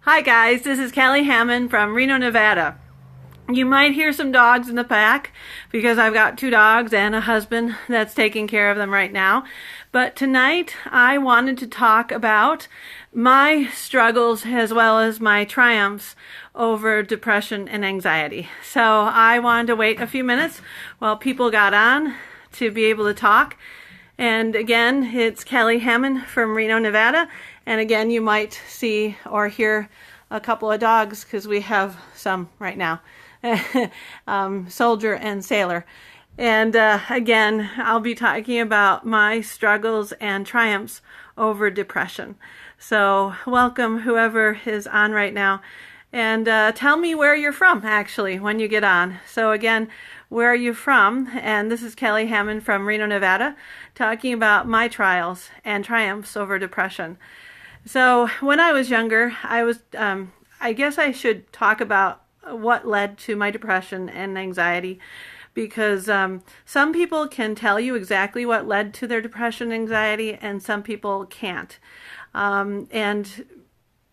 Hi guys, this is Callie Hammond from Reno, Nevada. You might hear some dogs in the back because I've got two dogs and a husband that's taking care of them right now. But tonight I wanted to talk about my struggles as well as my triumphs over depression and anxiety. So I wanted to wait a few minutes while people got on to be able to talk. And again, it's Callie Hammond from Reno, Nevada. And again, you might see or hear a couple of dogs because we have some right now. Soldier and Sailor. And again, I'll be talking about my struggles and triumphs over depression. So welcome whoever is on right now. And tell me where you're from, actually, when you get on. So again, where are you from? And this is Callie Hammond from Reno, Nevada, talking about my trials and triumphs over depression. So when I was younger, I guess I should talk about what led to my depression and anxiety, because some people can tell you exactly what led to their depression and anxiety, and some people can't. And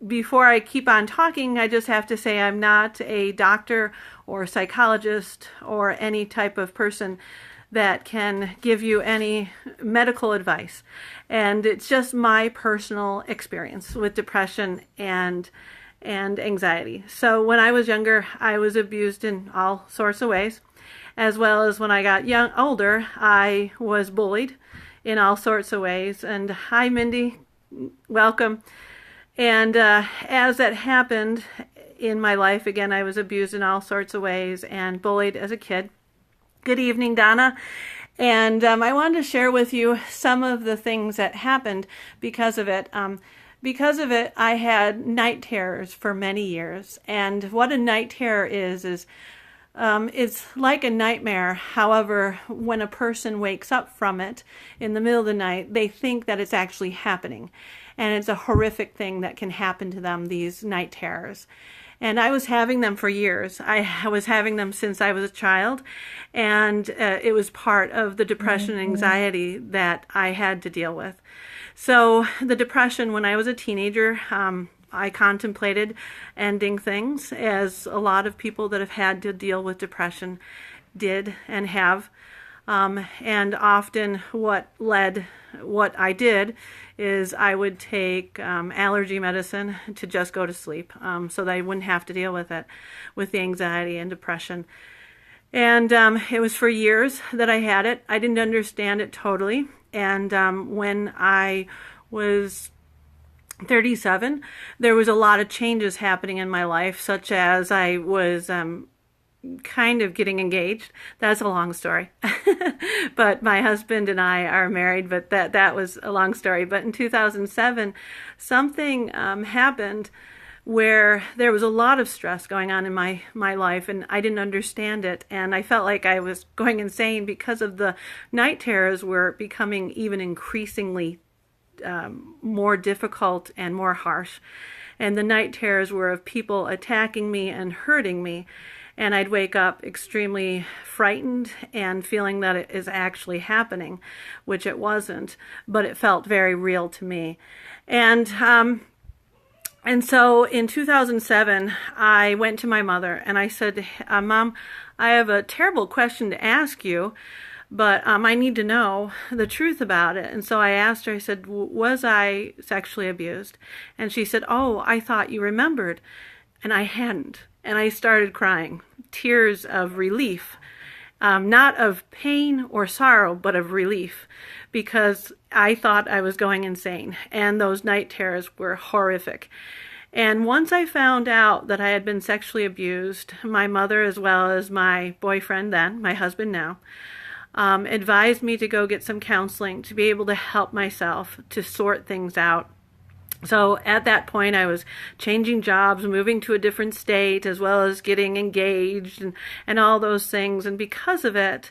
before I keep on talking, I just have to say I'm not a doctor or psychologist or any type of person that can give you any medical advice. And it's just my personal experience with depression and anxiety. So when I was younger, I was abused in all sorts of ways, as well as when I got older, I was bullied in all sorts of ways. And hi, Mindy, welcome. And as that happened in my life, again, I was abused in all sorts of ways and bullied as a kid. Good evening, Donna. And I wanted to share with you some of the things that happened because of it. Because of it, I had night terrors for many years. And what a night terror is it's like a nightmare. However, when a person wakes up from it in the middle of the night, they think that it's actually happening. And it's a horrific thing that can happen to them, these night terrors. And I was having them for years. I was having them since I was a child. And it was part of the depression and anxiety that I had to deal with. So the depression, when I was a teenager, I contemplated ending things, as a lot of people that have had to deal with depression did and have. And often what I did is I would take allergy medicine to just go to sleep, so that I wouldn't have to deal with it, with the anxiety and depression. And it was for years that I had it. I didn't understand it totally. And when I was 37, there was a lot of changes happening in my life, such as I was kind of getting engaged. That's a long story. But my husband and I are married, but that was a long story. But in 2007, something happened where there was a lot of stress going on in my life, and I didn't understand it, and I felt like I was going insane because of the night terrors were becoming even increasingly more difficult and more harsh. And the night terrors were of people attacking me and hurting me, and I'd wake up extremely frightened and feeling that it is actually happening, which it wasn't, but it felt very real to me. And so in 2007, I went to my mother and I said, Mom, I have a terrible question to ask you, but I need to know the truth about it. And so I asked her, I said, was I sexually abused? And she said, oh, I thought you remembered. And I hadn't. And I started crying, tears of relief. Not of pain or sorrow, but of relief, because I thought I was going insane, and those night terrors were horrific. And once I found out that I had been sexually abused, my mother, as well as my boyfriend then, my husband now, advised me to go get some counseling to be able to help myself to sort things out. So at that point, I was changing jobs, moving to a different state, as well as getting engaged and all those things. And because of it,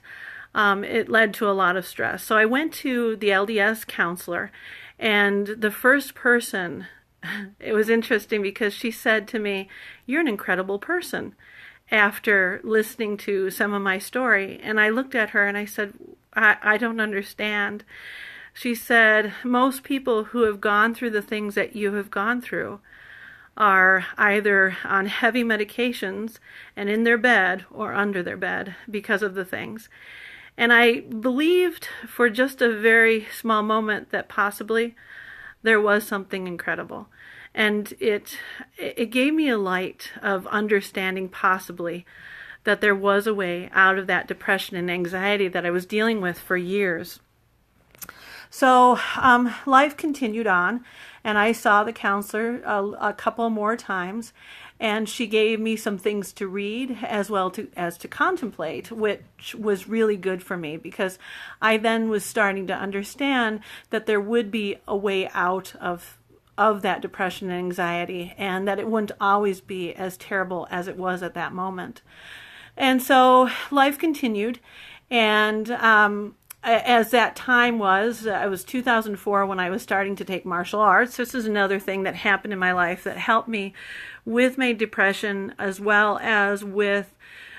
it led to a lot of stress. So I went to the LDS counselor, and the first person, it was interesting because she said to me, "You're an incredible person," after listening to some of my story. And I looked at her and I said, I don't understand. She said, most people who have gone through the things that you have gone through are either on heavy medications and in their bed or under their bed because of the things. And I believed for just a very small moment that possibly there was something incredible. And it gave me a light of understanding possibly that there was a way out of that depression and anxiety that I was dealing with for years. So life continued on, and I saw the counselor a couple more times, and she gave me some things to read as well as to contemplate, which was really good for me because I then was starting to understand that there would be a way out of that depression and anxiety, and that it wouldn't always be as terrible as it was at that moment. And so life continued, and as that time was, it was 2004 when I was starting to take martial arts. This is another thing that happened in my life that helped me with my depression as well as with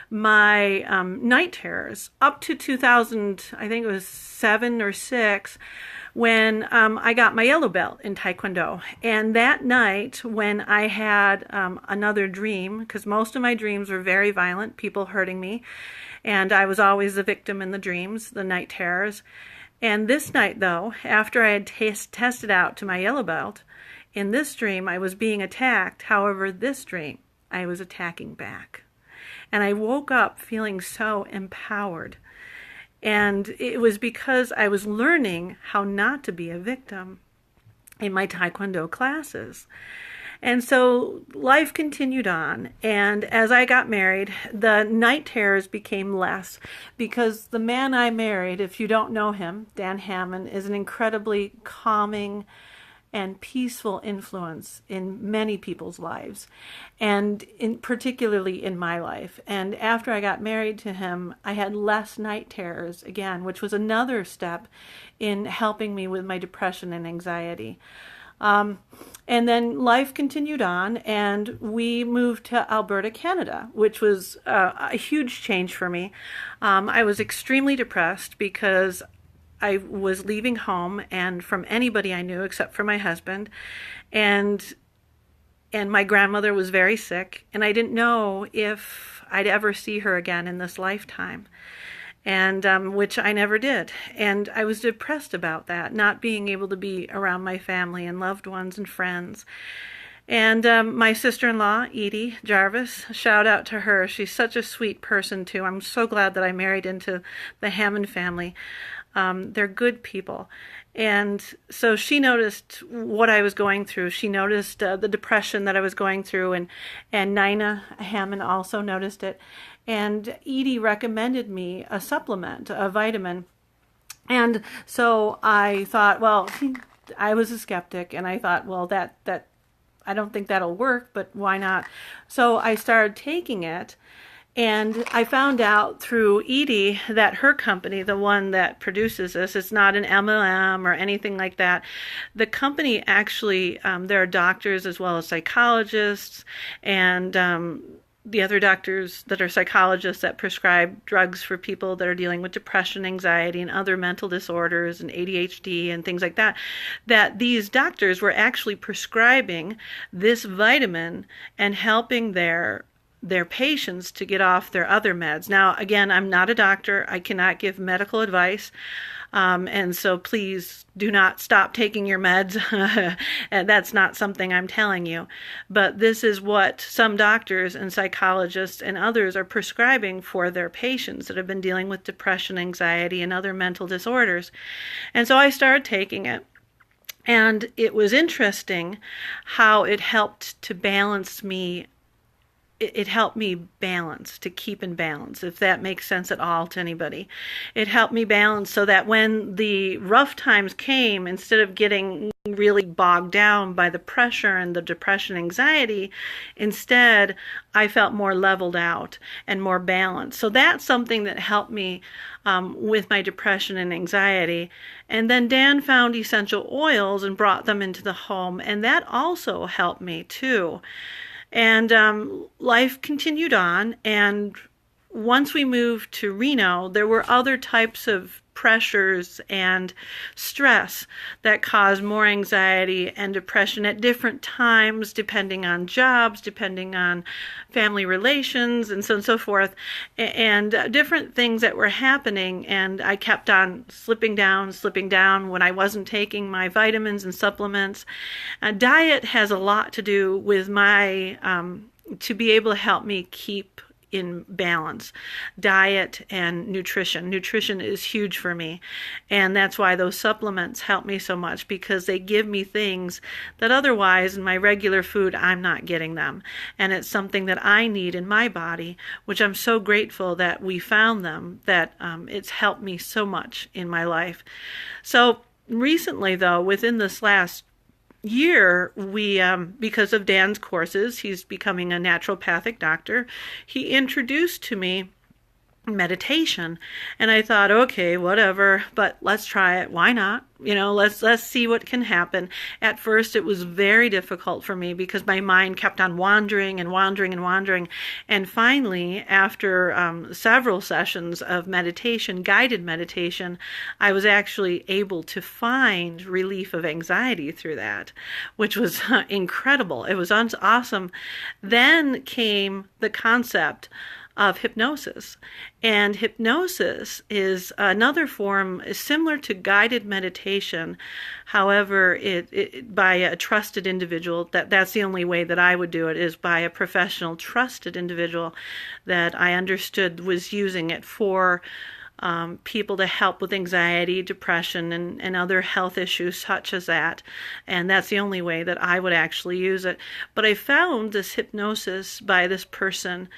my night terrors. Up to 2000, I think it was 7 or 6, when I got my yellow belt in Taekwondo. And that night when I had another dream, because most of my dreams were very violent, people hurting me, and I was always the victim in the dreams, the night terrors. And this night, though, after I had tested out to my yellow belt, in this dream I was being attacked. However, this dream I was attacking back. And I woke up feeling so empowered. And it was because I was learning how not to be a victim in my Taekwondo classes. And so life continued on, and as I got married, the night terrors became less because the man I married, if you don't know him, Dan Hammond, is an incredibly calming and peaceful influence in many people's lives, and particularly in my life. And after I got married to him, I had less night terrors again, which was another step in helping me with my depression and anxiety. And then life continued on, and we moved to Alberta, Canada, which was a huge change for me. I was extremely depressed because I was leaving home and from anybody I knew except for my husband, and my grandmother was very sick, and I didn't know if I'd ever see her again in this lifetime. And which I never did. And I was depressed about that, not being able to be around my family and loved ones and friends. And my sister-in-law, Edie Jarvis, shout out to her. She's such a sweet person, too. I'm so glad that I married into the Hammond family. They're good people. And so she noticed what I was going through. She noticed the depression that I was going through, and Nina Hammond also noticed it. And Edie recommended me a supplement, a vitamin. And so I thought, well, I was a skeptic, and I thought, well, that I don't think that'll work, but why not? So I started taking it, and I found out through Edie that her company, the one that produces this, it's not an MLM or anything like that. The company actually, there are doctors as well as psychologists, and the other doctors that are psychologists that prescribe drugs for people that are dealing with depression, anxiety, and other mental disorders and ADHD and things like that, that these doctors were actually prescribing this vitamin and helping their patients to get off their other meds. Now, again, I'm not a doctor. I cannot give medical advice. And so please do not stop taking your meds. And that's not something I'm telling you. But this is what some doctors and psychologists and others are prescribing for their patients that have been dealing with depression, anxiety, and other mental disorders. And so I started taking it. And it was interesting how it helped to balance me. It helped me balance, to keep in balance, if that makes sense at all to anybody. It helped me balance so that when the rough times came, instead of getting really bogged down by the pressure and the depression, anxiety, instead I felt more leveled out and more balanced. So that's something that helped me with my depression and anxiety. And then Dan found essential oils and brought them into the home, and that also helped me too. And life continued on, and once we moved to Reno, there were other types of pressures and stress that cause more anxiety and depression at different times, depending on jobs, depending on family relations, and so on and so forth, and different things that were happening. And I kept on slipping down when I wasn't taking my vitamins and supplements. Diet has a lot to do with my to be able to help me keep in balance. Diet and nutrition. Nutrition is huge for me, and that's why those supplements help me so much, because they give me things that otherwise in my regular food I'm not getting them, and it's something that I need in my body, which I'm so grateful that we found them, that it's helped me so much in my life. So recently, though, within this last year, we because of Dan's courses, he's becoming a naturopathic doctor, he introduced to me meditation, and I thought, okay, whatever, but let's try it. Why not? Let's see what can happen. At first, it was very difficult for me because my mind kept on wandering and wandering and wandering. And finally, after several sessions of meditation, guided meditation, I was actually able to find relief of anxiety through that, which was incredible. It was awesome. Then came the concept of hypnosis. And hypnosis is another form similar to guided meditation. However, it by a trusted individual. That's the only way that I would do it, is by a professional, trusted individual that I understood was using it for people to help with anxiety, depression, and other health issues such as that. And that's the only way that I would actually use it. But I found this hypnosis by this person,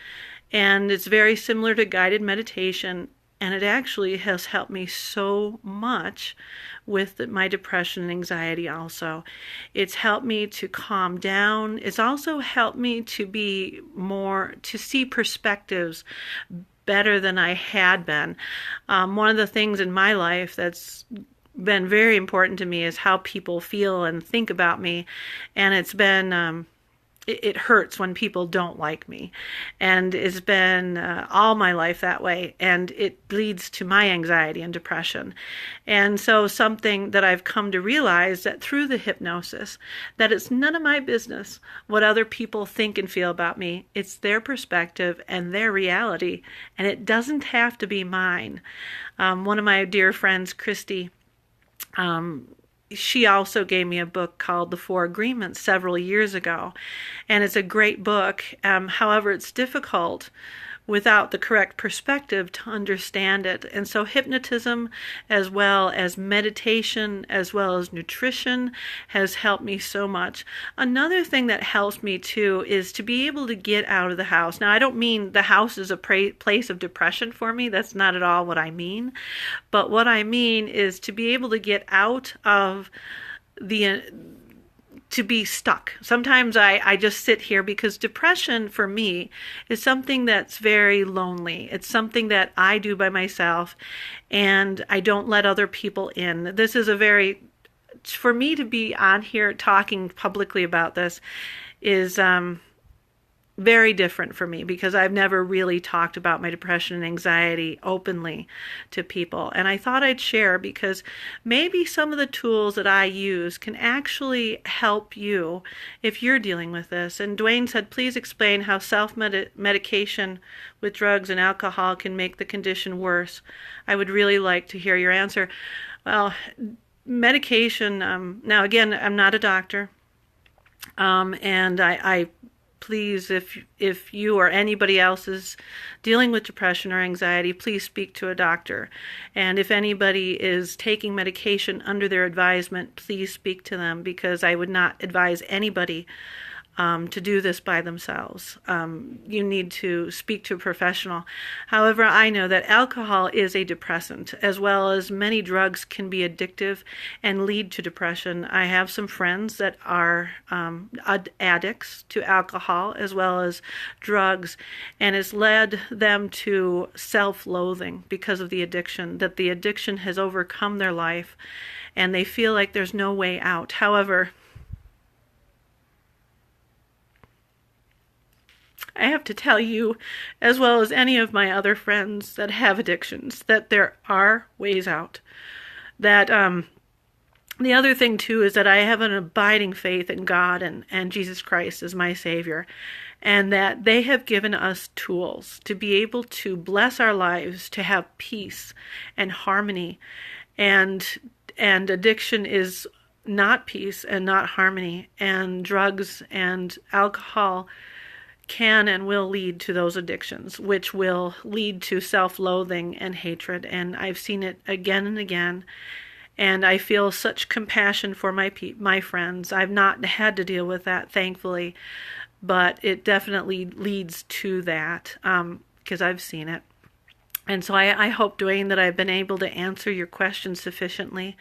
and it's very similar to guided meditation, and it actually has helped me so much with my depression and anxiety also. It's helped me to calm down. It's also helped me to see perspectives better than I had been. One of the things in my life that's been very important to me is how people feel and think about me, and it's been it hurts when people don't like me, and it's been all my life that way, and it leads to my anxiety and depression. And so something that I've come to realize, that through the hypnosis, that it's none of my business what other people think and feel about me. It's their perspective and their reality, and it doesn't have to be mine. One of my dear friends, Christy, she also gave me a book called The Four Agreements several years ago, and it's a great book. However, it's difficult without the correct perspective to understand it. And so hypnotism, as well as meditation, as well as nutrition, has helped me so much. Another thing that helps me too is to be able to get out of the house. Now, I don't mean the house is a place of depression for me. That's not at all what I mean. But what I mean is to be able to get out of to be stuck. Sometimes I just sit here, because depression for me is something that's very lonely. It's something that I do by myself, and I don't let other people in. This is for me to be on here talking publicly about this is very different for me, because I've never really talked about my depression and anxiety openly to people. And I thought I'd share, because maybe some of the tools that I use can actually help you if you're dealing with this. And Dwayne said, please explain how self-medication with drugs and alcohol can make the condition worse. I would really like to hear your answer. Well, medication, now again, I'm not a doctor, and I please, if you or anybody else is dealing with depression or anxiety, please speak to a doctor. And if anybody is taking medication under their advisement, please speak to them, because I would not advise anybody to do this by themselves. You need to speak to a professional. However, I know that alcohol is a depressant, as well as many drugs can be addictive and lead to depression. I have some friends that are addicts to alcohol as well as drugs, and it's led them to self-loathing because of the addiction, that the addiction has overcome their life and they feel like there's no way out. However, I have to tell you, as well as any of my other friends that have addictions, that there are ways out. That the other thing too is that I have an abiding faith in God and Jesus Christ as my Savior, and that they have given us tools to be able to bless our lives, to have peace and harmony, and addiction is not peace and not harmony, and drugs and alcohol can and will lead to those addictions, which will lead to self-loathing and hatred. And I've seen it again and again. And I feel such compassion for my friends. I've not had to deal with that, thankfully, but it definitely leads to that because I've seen it. And so I hope, Dwayne, that I've been able to answer your questions sufficiently.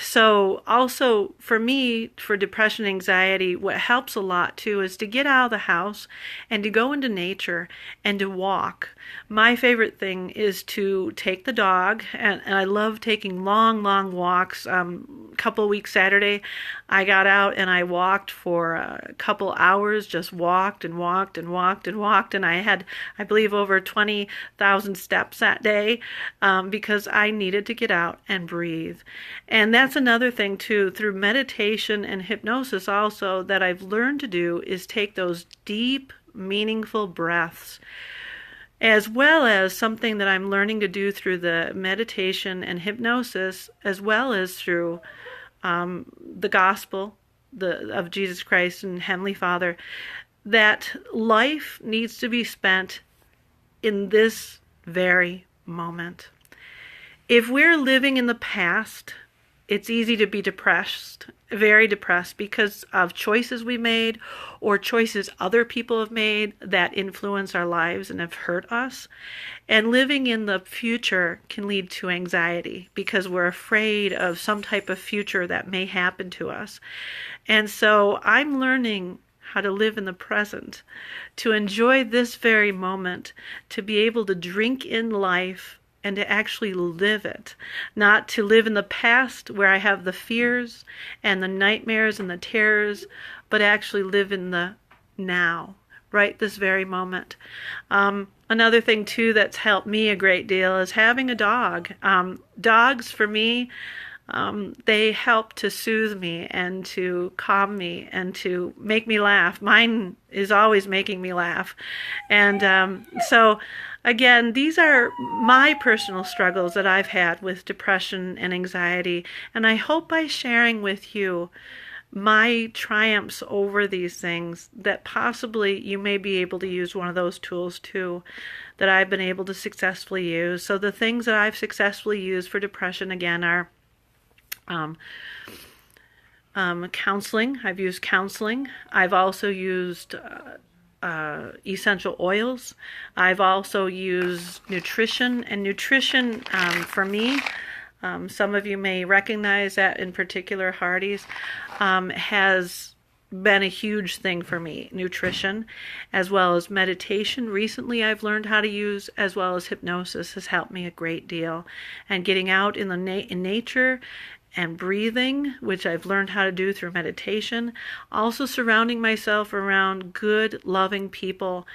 So also for me, for depression, anxiety, what helps a lot too is to get out of the house and to go into nature and to walk. My favorite thing is to take the dog, and I love taking long, long walks. A couple of weeks Saturday, I got out and I walked for a couple hours, just walked and walked and walked and walked, and I had, I believe, over 20,000 steps that day because I needed to get out and breathe. And that's another thing too, through meditation and hypnosis also, that I've learned to do is take those deep, meaningful breaths, as well as something that I'm learning to do through the meditation and hypnosis, as well as through the gospel of Jesus Christ and Heavenly Father, that life needs to be spent in this very moment. If we're living in the past, it's easy to be depressed, very depressed, because of choices we made or choices other people have made that influence our lives and have hurt us. And living in the future can lead to anxiety because we're afraid of some type of future that may happen to us. And so I'm learning how to live in the present, to enjoy this very moment, to be able to drink in life and to actually live it, not to live in the past where I have the fears and the nightmares and the terrors, but actually live in the now, right this very moment. Another thing too that's helped me a great deal is having a dog. Dogs for me, they help to soothe me and to calm me and to make me laugh. Mine is always making me laugh. And so again, these are my personal struggles that I've had with depression and anxiety, and I hope by sharing with you my triumphs over these things that possibly you may be able to use one of those tools too that I've been able to successfully use. So the things that I've successfully used for depression again are counseling. I've used counseling. I've also used essential oils. I've also used nutrition, and nutrition for me, some of you may recognize that in particular, Hardy's, has been a huge thing for me. Nutrition, as well as meditation. Recently I've learned how to use, as well as hypnosis has helped me a great deal. And getting out in in nature and breathing, which I've learned how to do through meditation. Also surrounding myself around good, loving people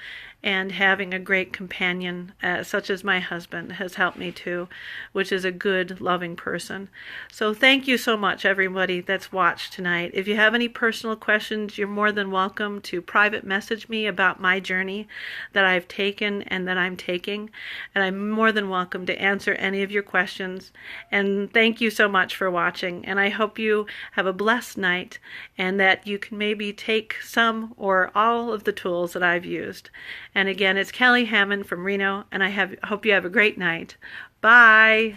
and having a great companion, such as my husband, has helped me too, which is a good, loving person. So thank you so much, everybody that's watched tonight. If you have any personal questions, you're more than welcome to private message me about my journey that I've taken and that I'm taking, and I'm more than welcome to answer any of your questions. And thank you so much for watching, and I hope you have a blessed night and that you can maybe take some or all of the tools that I've used. And again, it's Kelly Hammond from Reno, and I hope you have a great night. Bye.